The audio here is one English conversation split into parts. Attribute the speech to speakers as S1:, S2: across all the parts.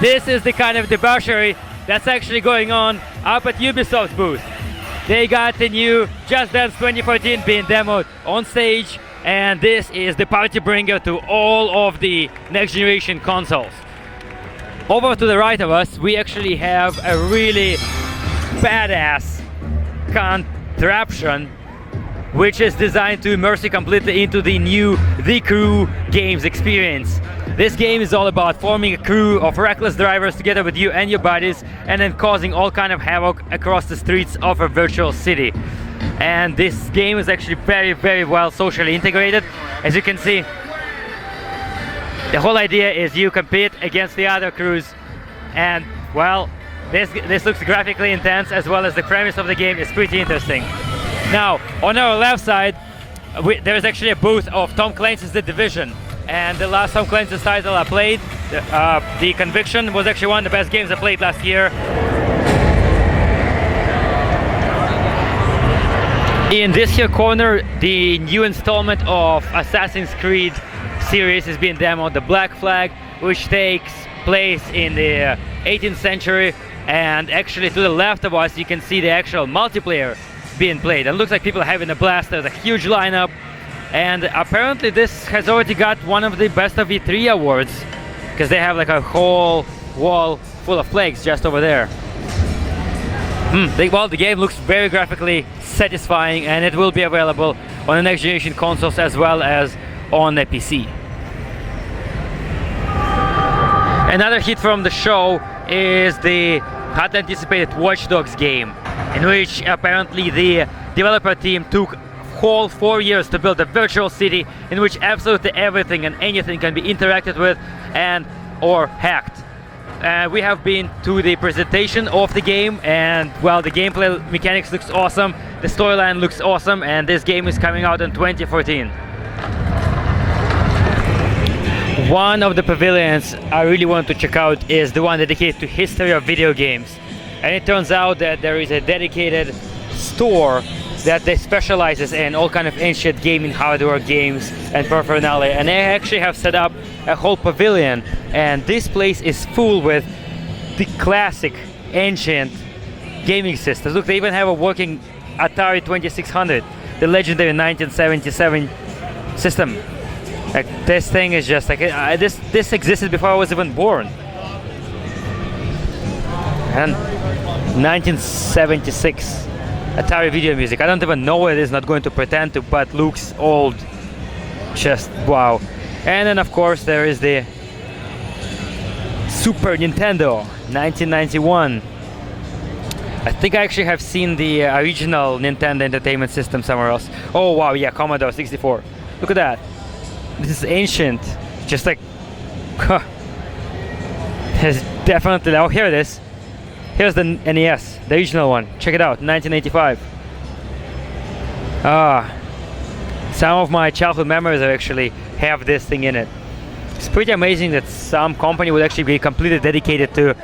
S1: this is the kind of debauchery that's actually going on up at Ubisoft booth. They got the new Just Dance 2014 being demoed on stage, and this is the party bringer to all of the next generation consoles. Over to the right of us, we actually have a really badass cont-raption, which is designed to immerse you completely into the new The Crew games experience. This game is all about forming a crew of reckless drivers together with you and your buddies, and then causing all kind of havoc across the streets of a virtual city. And this game is actually very well socially integrated. As you can see, the whole idea is you compete against the other crews, and well, this looks graphically intense, as well as the premise of the game is pretty interesting. Now, on our left side, there is actually a booth of Tom Clancy's The Division. And the last Tom Clancy's title I played, The Conviction, was actually one of the best games I played last year. In this here corner, the new installment of Assassin's Creed series is being demoed, the Black Flag, which takes place in the 18th century. And actually to the left of us, you can see the actual multiplayer being played. It looks like people are having a blast. There's a huge lineup. And apparently this has already got one of the Best of E3 awards, because they have like a whole wall full of flags just over there. Well, the game looks very graphically satisfying, and it will be available on the next generation consoles as well as on the PC. Another hit from the show is the hotly anticipated Watch Dogs game, in which apparently the developer team took whole 4 years to build a virtual city in which absolutely everything and anything can be interacted with and or hacked. We have been to the presentation of the game, and well, the gameplay mechanics looks awesome, the storyline looks awesome, and this game is coming out in 2014. One of the pavilions I really want to check out is the one dedicated to history of video games. And it turns out that there is a dedicated store that they specializes in all kind of ancient gaming hardware, games and paraphernalia, and they actually have set up a whole pavilion, and this place is full with the classic ancient gaming systems. Look, they even have a working Atari 2600, the legendary 1977 system. Like, this thing is just like this existed before I was even born. And 1976 Atari video music. I don't even know what it is, not going to pretend to, but looks old. Just wow. And then of course there is the Super Nintendo 1991. I think I actually have seen the original Nintendo Entertainment System somewhere else. Oh wow, yeah, Commodore 64. Look at that. This is ancient. Just like, huh. There's definitely, oh, here it is. Here's the NES, the original one. Check it out, 1985. Some of my childhood memories actually have this thing in it. It's pretty amazing that some company would actually be completely dedicated to,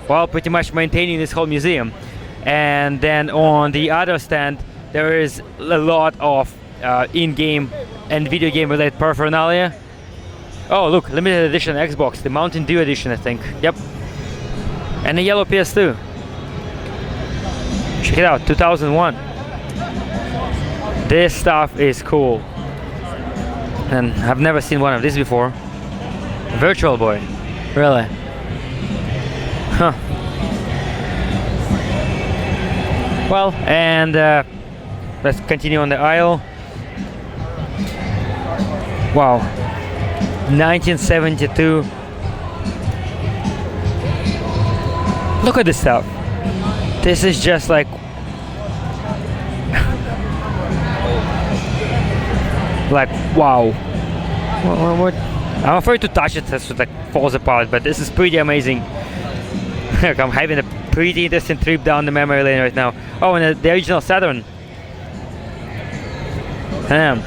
S1: well, pretty much maintaining this whole museum. And then on the other stand, there is a lot of in-game and video game related paraphernalia. Oh, look, limited edition Xbox, the Mountain Dew edition, I think. Yep. And a yellow PS2. Check it out, 2001. This stuff is cool. And I've never seen one of these before. Virtual Boy. Really? Huh. Well, and let's continue on the aisle. Wow. 1972. Look at this stuff. This is just like like wow. What? I'm afraid to touch it so it like falls apart, but this is pretty amazing. I'm having a pretty interesting trip down the memory lane right now. Oh, and the original Saturn. Damn.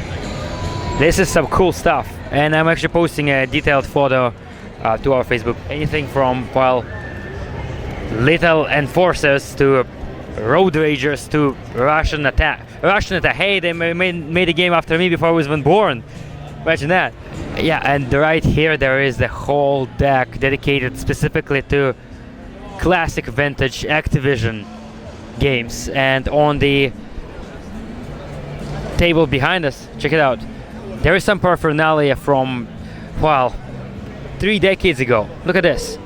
S1: This is some cool stuff, and I'm actually posting a detailed photo to our Facebook. Anything from, well, little enforcers to road ragers to Russian attack. Hey, they made a game after me before I was even born. Imagine that. Yeah, and right here there is the whole deck dedicated specifically to classic vintage Activision games. And on the table behind us, check it out, there is some paraphernalia from, well, 3 decades ago. Look at this.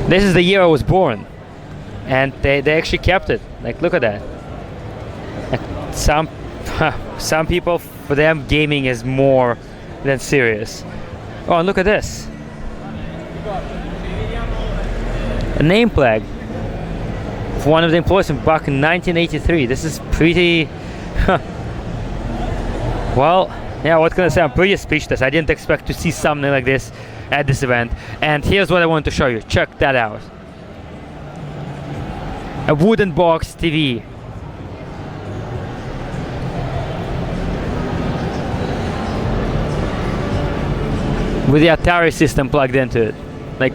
S1: This is the year I was born, and they actually kept it. Like, look at that. Like, some people, for them, gaming is more than serious. Oh, and look at this. A name plaque for one of the employees from back in 1983. This is pretty... Well, yeah, what can I say? I'm pretty speechless. I didn't expect to see something like this at this event. And here's what I want to show you. Check that out. A wooden box TV. With the Atari system plugged into it. Like,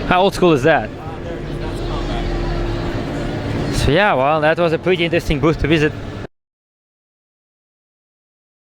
S1: how old school is that? So yeah, well, that was a pretty interesting booth to visit.